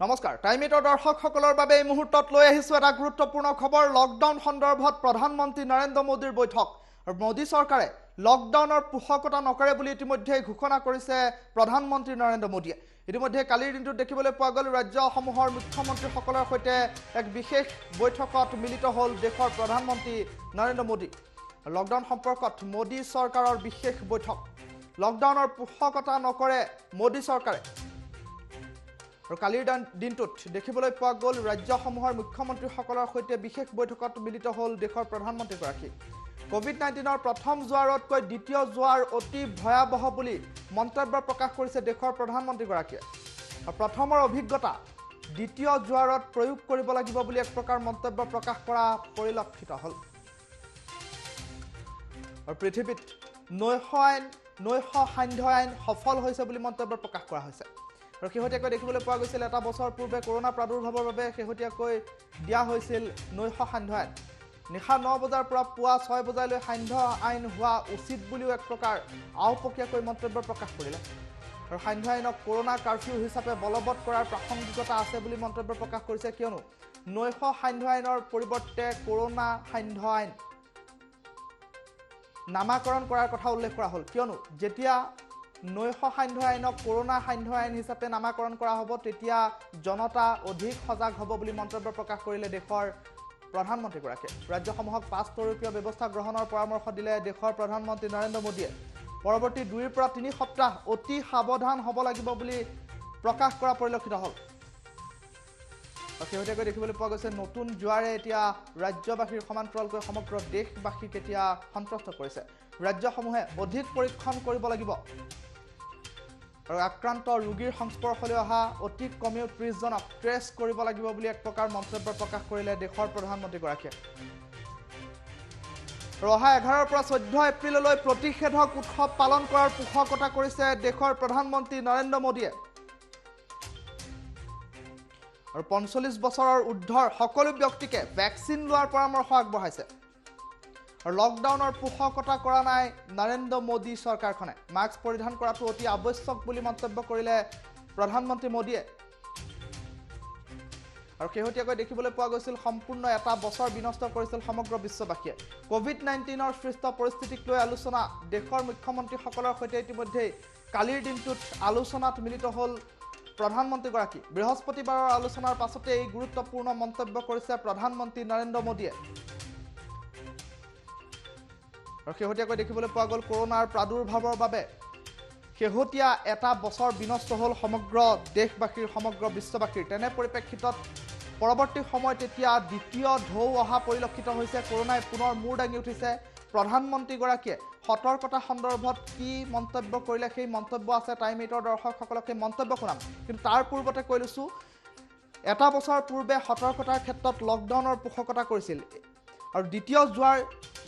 নমস্কাৰ টাইম ইটৰ দৰ্শকসকলৰ বাবে এই মুহূৰ্তত লৈ আহিছো এটা গুৰুত্বপূৰ্ণ খবৰ লকডাউন সন্দৰ্ভত প্ৰধানমন্ত্ৰী নৰেন্দ্ৰ মোদীৰ বৈঠক আৰু মোদী চৰকাৰে লকডাউনৰ পোষকতা নকৰে বুলি ইতিমধ্যে ঘোষণা কৰিছে প্ৰধানমন্ত্ৰী নৰেন্দ্ৰ মোদীয়ে ইতিমধ্যে কালিৰ দিনটোত দেখিবলৈ পোৱা গ'ল ৰাজ্যসমূহৰ মুখ্যমন্ত্ৰীসকলৰ সৈতে এক বিশেষ বৈঠকত মিলিত হ'ল দেশৰ প্ৰধানমন্ত্ৰী নৰেন্দ্ৰ মোদী লকডাউন সম্পৰ্কত মোদী চৰকাৰৰ বিশেষ বৈঠক লকডাউনৰ পোষকতা নকৰে মোদী চৰকাৰে আৰু কালিৰ দিনটোত দেখিবলৈ পোৱা গ'ল ৰাজ্যসমূহৰ মুখ্যমন্ত্ৰীসকলৰ সৈতে বিশেষ বৈঠকত মিলিত হ'ল দেশৰ প্ৰধানমন্ত্ৰীগৰাকী কোভিড-19ৰ প্ৰথম জোৱাৰতকৈ দ্বিতীয় জোৱাৰ অতি ভয়াবহ বুলি মন্তব্য প্ৰকাশ কৰিছে দেশৰ প্ৰধানমন্ত্ৰীগৰাকীয়ে প্ৰথমৰ অভিজ্ঞতা দ্বিতীয় জোৱাৰত প্ৰয়োগ কৰিব লাগিব বুলি এক প্ৰকাৰ মন্তব্য প্ৰকাশ কৰা পৰিলক্ষিত হ'ল আৰু পৃথিৱীত নৈশ সান্ধ্য আইন সফল হৈছে বুলি মন্তব্য প্ৰকাশ কৰা হৈছে আৰু শেহতীয়াকৈ দেখিবলৈ পোৱা গৈছিল এটা বছৰ পূৰ্বে কৰোনা প্ৰাদুৰ্ভাৱৰ বাবে শেহতীয়াকৈ দিয়া হৈছিল নৈশ সান্ধ্য আইন নিশা 9 বজাৰ পৰা পুৱা 6 বজালৈ সান্ধ্য আইন হোৱা উচিত বুলিও এক প্ৰকাৰ আওপকীয়াকৈ মন্তব্য প্ৰকাশ কৰিলে আৰু সান্ধ্য আইনক কৰোনা কাৰফিউ হিচাপে বলবৎ কৰাৰ প্ৰাসংগিকতা আছে বুলি মন্তব্য প্ৰকাশ কৰিছে কিয়নো নৈশ সান্ধ্য আইনৰ পৰিৱৰ্তে কৰোনা সান্ধ্য আইন নামাকৰণ কৰাৰ কথা উল্লেখ কৰা হ'ল কিয়নো যেতিয়া নৈশ সান্ধ্য আইনক কৰোনা সান্ধ্য আইন হিচাপে নামাকৰণ কৰা হ'ব তেতিয়া জনতা অধিক সজাগ হ'ব বুলি মন্তব্য প্ৰকাশ কৰিলে দেশৰ প্ৰধানমন্ত্ৰীগৰাকীয়ে ৰাজ্যসমূহক 5 তৰপীয় ব্যৱস্থা গ্ৰহণৰ পৰামৰ্শ দিলে দেশৰ প্ৰধানমন্ত্ৰী নৰেন্দ্ৰ মোদীয়ে পৰৱৰ্তী 2 পৰা 3 সপ্তাহ অতি সাৱধান হ'ব লাগিব বুলি প্ৰকাশ কৰা পৰিলক্ষিত হ'ল শেহতীয়াকৈ দেখিবলৈ পোৱা গৈছে নতুন জোৱাৰে এতিয়া ৰাজ্যবাসীৰ সমান্তৰালকৈ সমগ্ৰ দেশবাসীক এতিয়া সন্তুষ্ট কৰিছে ৰাজ্যসমূহে অধিক পৰীক্ষণ কৰিব লাগিব আৰু আক্ৰান্ত ৰোগীৰ সংস্পৰ্শলৈ অহা অতি কমেও 30 জনক ট্ৰেছ কৰিব লাগিব বুলি এক প্ৰকাৰ মন্তব্য প্ৰকাশ কৰিলে দেশৰ প্ৰধানমন্ত্ৰীগৰাকীয়ে ৰহা 11 পৰা 14 এপ্ৰিললৈ প্ৰতিষেধক উৎসৱ পালন কৰাৰ পোষকতা কৰিছে দেশৰ প্ৰধানমন্ত্ৰী নৰেন্দ্ৰ মোদীয়ে আৰু 45 বছৰৰ ঊৰ্ধ্বৰ সকলো ব্যক্তিকে ভ্যাকচিন লোৱাৰ পৰামৰ্শ আগবঢ়াইছে আৰু লকডাউনৰ পোষকতা কৰা নাই নৰেন্দ্ৰ মোদী চৰকাৰখনে মাস্ক পৰিধান কৰাটো অতি আৱশ্যক বুলি মন্তব্য কৰিলে প্ৰধানমন্ত্ৰী মোদীয়ে আৰু শেহতীয়াকৈ দেখিবলৈ পোৱা গৈছিল সম্পূৰ্ণ এটা বছৰ বিনষ্ট কৰিছিল সমগ্ৰ বিশ্ববাসীয়ে কোভিড-19ৰ সৃষ্ট পৰিস্থিতিক লৈ আলোচনা দেশৰ মুখ্যমন্ত্ৰীসকলৰ সৈতে ইতিমধ্যে কালিৰ দিনটোত আলোচনাত মিলিত হ'ল প্ৰধানমন্ত্ৰীগৰাকী বৃহস্পতিবাৰৰ আলোচনাৰ পাছতে এই গুৰুত্বপূৰ্ণ মন্তব্য কৰিছে প্ৰধানমন্ত্ৰী নৰেন্দ্ৰ মোদীয়ে আৰু শেহতীয়াকৈ দেখিবলৈ পোৱা গ'ল কৰোনাৰ প্ৰাদুৰ্ভাৱৰ বাবে শেহতীয়া এটা বছৰ বিনষ্ট হ'ল সমগ্ৰ দেশবাসীৰ সমগ্ৰ বিশ্ববাসীৰ তেনে পৰিপ্ৰেক্ষিতত পৰৱৰ্তী সময়ত এতিয়া দ্বিতীয় ঢৌ অহা পৰিলক্ষিত হৈছে কৰোনাই পুনৰ মূৰ দাঙি উঠিছে প্ৰধানমন্ত্ৰীগৰাকীয়ে সতৰ্কতা সন্দৰ্ভত কি মন্তব্য কৰিলে সেই মন্তব্য আছে টাইম ইটৰ দৰ্শকসকলক সেই মন্তব্য শুনাম কিন্তু তাৰ পূৰ্বতে কৈ লৈছো এটা বছৰ পূৰ্বে সতৰ্কতাৰ ক্ষেত্ৰত লকডাউনৰ পোষকতা কৰিছিল আৰু দ্বিতীয় জোৱাৰ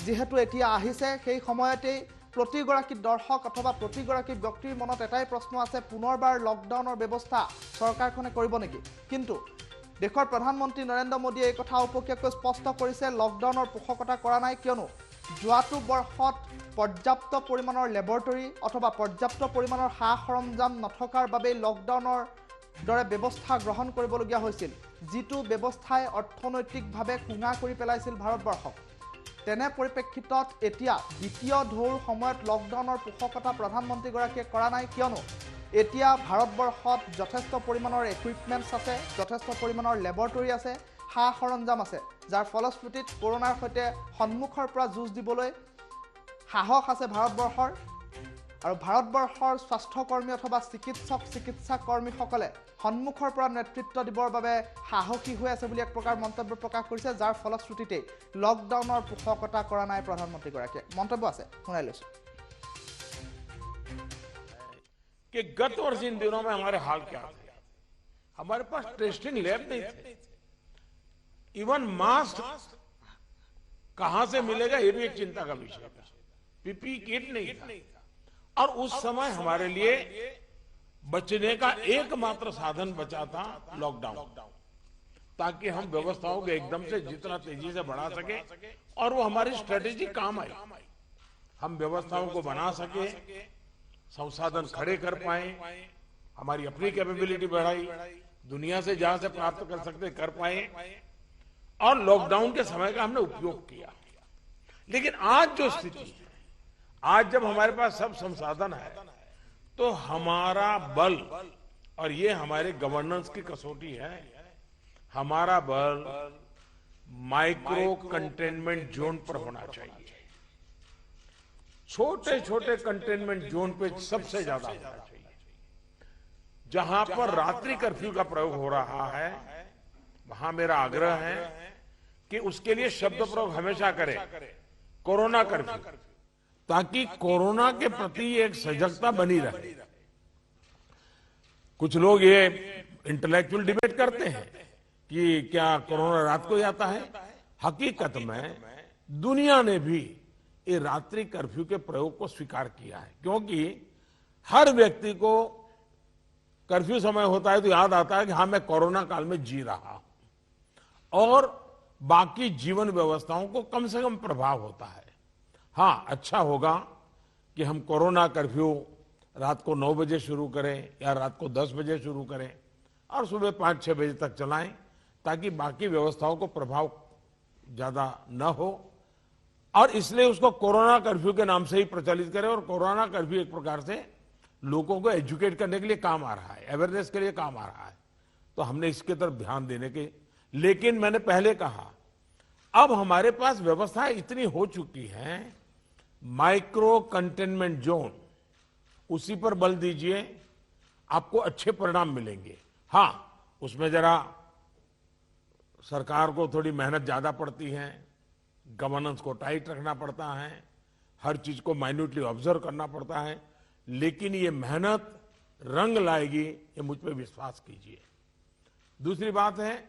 যেহেতু এতিয়া আহিছে সেই সময়তেই প্ৰতিগৰাকী দৰ্শক অথবা প্ৰতিগৰাকী ব্যক্তিৰ মনত এটাই প্ৰশ্ন আছে পুনৰবাৰ লকডাউনৰ ব্যৱস্থা চৰকাৰখনে কৰিব নেকি কিন্তু দেশৰ প্ৰধানমন্ত্ৰী নৰেন্দ্ৰ মোদীয়ে এই কথা উপকীয়াকৈ স্পষ্ট কৰিছে লকডাউনৰ পোষকতা কৰা নাই কিয়নো যোৱাটো বৰ্ষত পৰ্যাপ্ত পৰিমাণৰ লেবৰেটৰী অথবা পৰ্যাপ্ত পৰিমাণৰ সা সৰঞ্জাম নথকাৰ বাবে লকডাউনৰ দৰে ব্যৱস্থা গ্ৰহণ কৰিবলগীয়া হৈছিল যিটো ব্যৱস্থাই অৰ্থনৈতিকভাৱে কুঙা কৰি পেলাইছিল ভাৰতবৰ্ষক তেনে পৰিপ্ৰেক্ষিতত এতিয়া দ্বিতীয় ঢৌৰ সময়ত লকডাউনৰ পোষকতা প্ৰধানমন্ত্ৰীগৰাকীয়ে কৰা নাই কিয়নো এতিয়া ভাৰতবৰ্ষত যথেষ্ট পৰিমাণৰ ইকুইপমেণ্টছ আছে যথেষ্ট পৰিমাণৰ লেবৰেটৰী আছে সা সৰঞ্জাম আছে যাৰ ফলশ্ৰুতিত কৰোনাৰ সৈতে সন্মুখৰ পৰা যুঁজ দিবলৈ সাহস আছে ভাৰতবৰ্ষৰ আৰু ভাৰতবৰ্ষৰ স্বাস্থ্যকৰ্মী অথবা চিকিৎসা কৰ্মীসকলে সন্মুখৰ পৰা নেতৃত্ব দিবৰ বাবে সাহসী হৈ আছে বুলি এক প্ৰকাৰ মন্তব্য প্ৰকাশ কৰিছে যাৰ ফলশ্ৰুতিতে লকডাউনৰ পোষকতা কৰা নাই প্ৰধানমন্ত্ৰীগৰাকীয়ে মন্তব্য আছে শুনাই লৈছো कि गत वर्ष इन दिनों में हमारे हाल क्या थे हमारे पास टेस्टिंग लैब नहीं थे इवन मास्क कहां से मिलेगा ये भी एक चिंता का विषय था पीपी किट नहीं था और उस समय हमारे लिए बचने का एकमात्र साधन बचा था लॉकडाउन ताकि हम व्यवस्थाओं को एकदम से जितना तेजी से बढ़ा सके और वो हमारी स्ट्रेटेजी काम आई हम व्यवस्थाओं को बना सके संसाधन खड़े कर पाए हमारी अपनी कैपेबिलिटी बढ़ाई दुनिया से जहां से प्राप्त कर सकते कर पाए, और लॉकडाउन के समय का हमने उपयोग किया। लेकिन आज जो स्थिति है, आज जब हमारे पास सब संसाधन है, तो हमारा बल, और ये हमारे गवर्नेंस की कसौटी है, हमारा बल माइक्रो कंटेनमेंट जोन पर होना चाहिए। छोटे छोटे कंटेनमेंट जोन पे सबसे ज्यादा होना चाहिए। जहां पर रात्रि कर्फ्यू का प्रयोग हो रहा है, वहां मेरा आग्रह है कि उसके लिए शब्द प्रयोग हमेशा करें, कोरोना कर्फ्यू, ताकि कोरोना के प्रति एक सजगता बनी रहे। कुछ लोग ये इंटेलेक्चुअल डिबेट करते हैं कि क्या कोरोना रात को ही आता है। हकीकत में दुनिया ने भी ये रात्रि कर्फ्यू के प्रयोग को स्वीकार किया है, क्योंकि हर व्यक्ति को कर्फ्यू समय होता है तो याद आता है कि हाँ, मैं कोरोना काल में जी रहा हूं, और बाकी जीवन व्यवस्थाओं को कम से कम प्रभाव होता है। हाँ, अच्छा होगा कि हम कोरोना कर्फ्यू रात को 9 बजे शुरू करें या रात को 10 बजे शुरू करें और सुबह 5-6 बजे तक चलाएं, ताकि बाकी व्यवस्थाओं को प्रभाव ज्यादा न हो। और इसलिए उसको कोरोना कर्फ्यू के नाम से ही प्रचलित करें। और कोरोना कर्फ्यू एक प्रकार से लोगों को एजुकेट करने के लिए काम आ रहा है, अवेयरनेस के लिए काम आ रहा है, तो हमने इसके तरफ ध्यान देने के। लेकिन मैंने पहले कहा, अब हमारे पास व्यवस्थाएं इतनी हो चुकी हैं, माइक्रो कंटेनमेंट जोन, उसी पर बल दीजिए, आपको अच्छे परिणाम मिलेंगे। हाँ, उसमें जरा सरकार को थोड़ी मेहनत ज्यादा पड़ती है, गवर्नेंस को टाइट रखना पड़ता है, हर चीज को माइन्यूटली ऑब्जर्व करना पड़ता है, लेकिन ये मेहनत रंग लाएगी, ये मुझ पे विश्वास कीजिए। दूसरी बात है,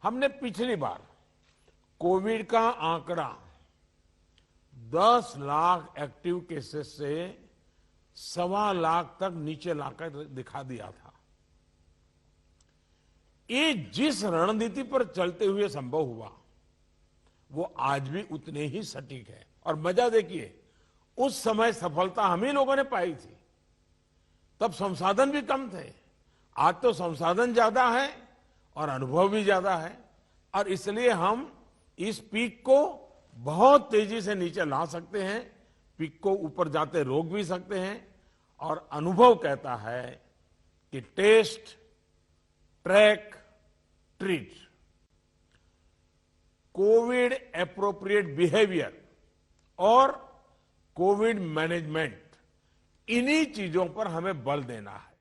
हमने पिछली बार कोविड का आंकड़ा 10 लाख एक्टिव केसेस से 1.25 लाख तक नीचे लाकर दिखा दिया था। ये जिस रणनीति पर चलते हुए संभव हुआ, वो आज भी उतने ही सटीक है। और मजा देखिए, उस समय सफलता हम ही लोगों ने पाई थी, तब संसाधन भी कम थे। आज तो संसाधन ज्यादा है और अनुभव भी ज्यादा है, और इसलिए हम इस पीक को बहुत तेजी से नीचे ला सकते हैं, पीक को ऊपर जाते रोक भी सकते हैं। और अनुभव कहता है कि test, track, treat, covid appropriate behaviour और कोविड मैनेजमेंट, इन्हीं चीजों पर हमें बल देना है।